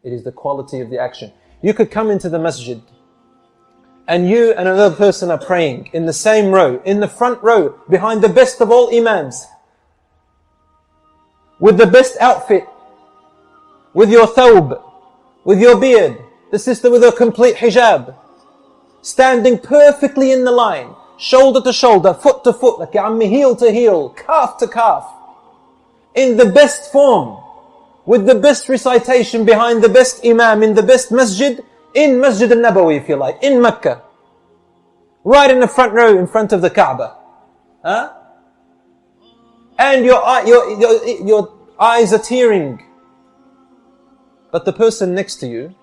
It is the quality of the action. You could come into the masjid and you and another person are praying in the same row, in the front row, behind the best of all imams, with the best outfit, with your thawb, with your beard, the sister with a complete hijab, standing perfectly in the line, shoulder to shoulder, foot to foot, like heel to heel, calf to calf, in the best form, with the best recitation behind the best imam in the best masjid, in Masjid al-Nabawi if you like, in Mecca, right in the front row in front of the Kaaba. Huh? And your eyes are tearing. But the person next to you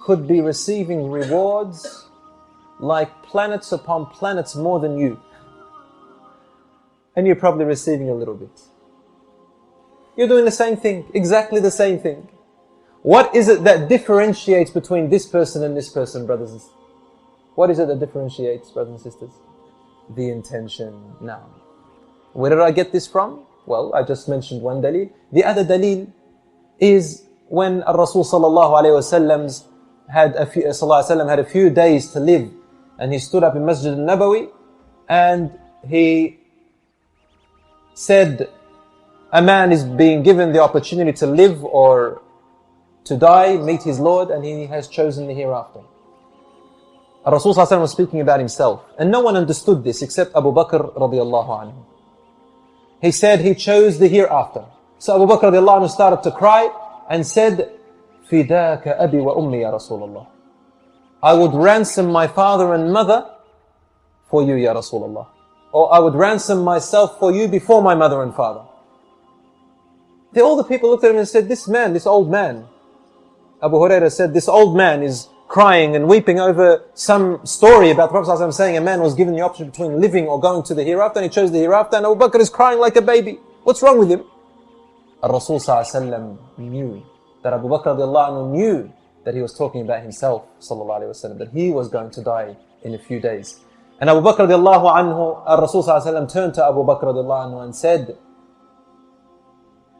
could be receiving rewards like planets upon planets more than you. And you're probably receiving a little bit. You're doing the same thing, exactly the same thing. What is it that differentiates between this person and this person, brothers and sisters? What is it that differentiates, brothers and sisters? The intention. Now, where did I get this from? Well, I just mentioned one dalil. The other dalil is when Rasul sallallahu alayhi wasallam had a few days to live, and he stood up in Masjid al-Nabawi and he said, a man is being given the opportunity to live or to die, meet his Lord, and he has chosen the hereafter. Rasul sallallahu alayhi wasallam was speaking about himself, and no one understood this except Abu Bakr radiallahu anhu. He said he chose the hereafter. So Abu Bakr radiallahu anhu started to cry and said, Fidaka abi wa ummi ya Rasulullah. I would ransom my father and mother for you, ya Rasulullah. Or I would ransom myself for you before my mother and father. All the people looked at him and said, this man, this old man. Abu Hurairah said, this old man is crying and weeping over some story about the Prophet ﷺ saying a man was given the option between living or going to the hereafter, and he chose the hereafter, and Abu Bakr is crying like a baby. What's wrong with him? Rasul ﷺ knew that Abu Bakr radiallahu anhu knew that he was talking about himself, sallallahu alayhi wasallam, that he was going to die in a few days. And Abu Bakr radiallahu anhu, Rasul ﷺ turned to Abu Bakr radiallahu anhu and said,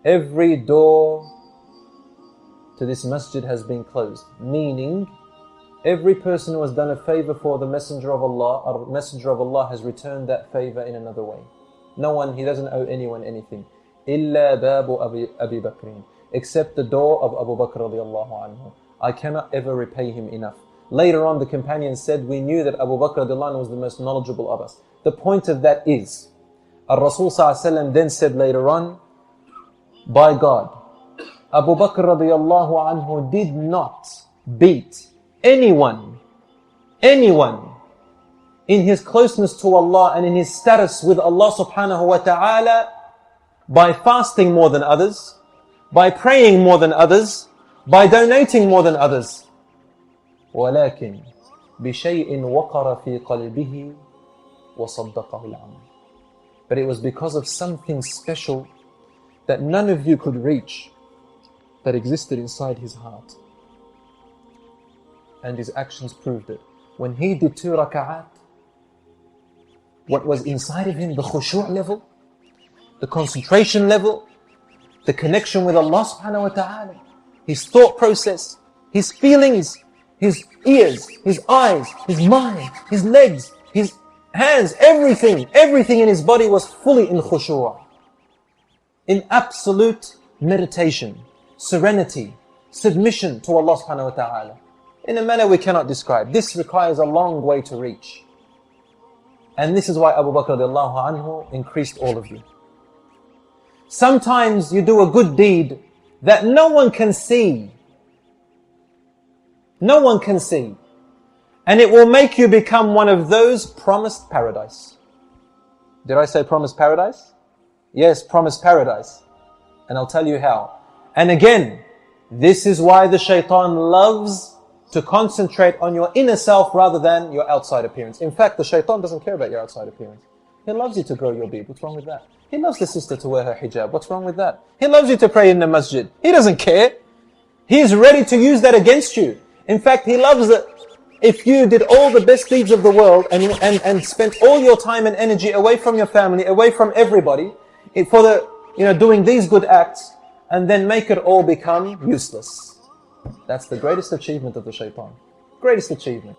every door to this masjid has been closed. Meaning, every person who has done a favor for the Messenger of Allah, or Messenger of Allah has returned that favor in another way. No one, he doesn't owe anyone anything. إِلَّا بَابُ أَبِي بَكْرٍ. Except the door of Abu Bakr radiallahu anhu. I cannot ever repay him enough. Later on, the companions said, we knew that Abu Bakr radiallahu anhu was the most knowledgeable of us. The point of that is, Rasul sallallahu alayhi wa sallam then said later on, by God, Abu Bakr radiallahu anhu did not beat anyone in his closeness to Allah and in his status with Allah subhanahu wa ta'ala by fasting more than others, by praying more than others, by donating more than others. ولكن بشيء وقر في قلبه وصدقه العمل. But it was because of something special that none of you could reach, that existed inside his heart. And his actions proved it. When he did 2 raka'at, what was inside of him, the khushu' level, the concentration level, the connection with Allah subhanahu wa ta'ala, his thought process, his feelings, his ears, his eyes, his mind, his legs, his hands, everything in his body was fully in khushu', in absolute meditation, serenity, submission to Allah subhanahu wa ta'ala, in a manner we cannot describe. This requires a long way to reach. And this is why Abu Bakr radiallahu anhu increased all of you. Sometimes you do a good deed that no one can see. No one can see. And it will make you become one of those promised paradise. Did I say promised paradise? Yes, promised paradise. And I'll tell you how. And again, this is why the shaitan loves to concentrate on your inner self rather than your outside appearance. In fact, the shaitan doesn't care about your outside appearance. He loves you to grow your beard. What's wrong with that? He loves the sister to wear her hijab. What's wrong with that? He loves you to pray in the masjid. He doesn't care. He's ready to use that against you. In fact, he loves it if you did all the best deeds of the world and spent all your time and energy away from your family, away from everybody, for doing these good acts, and then make it all become useless. That's the greatest achievement of the shaitan. Greatest achievement.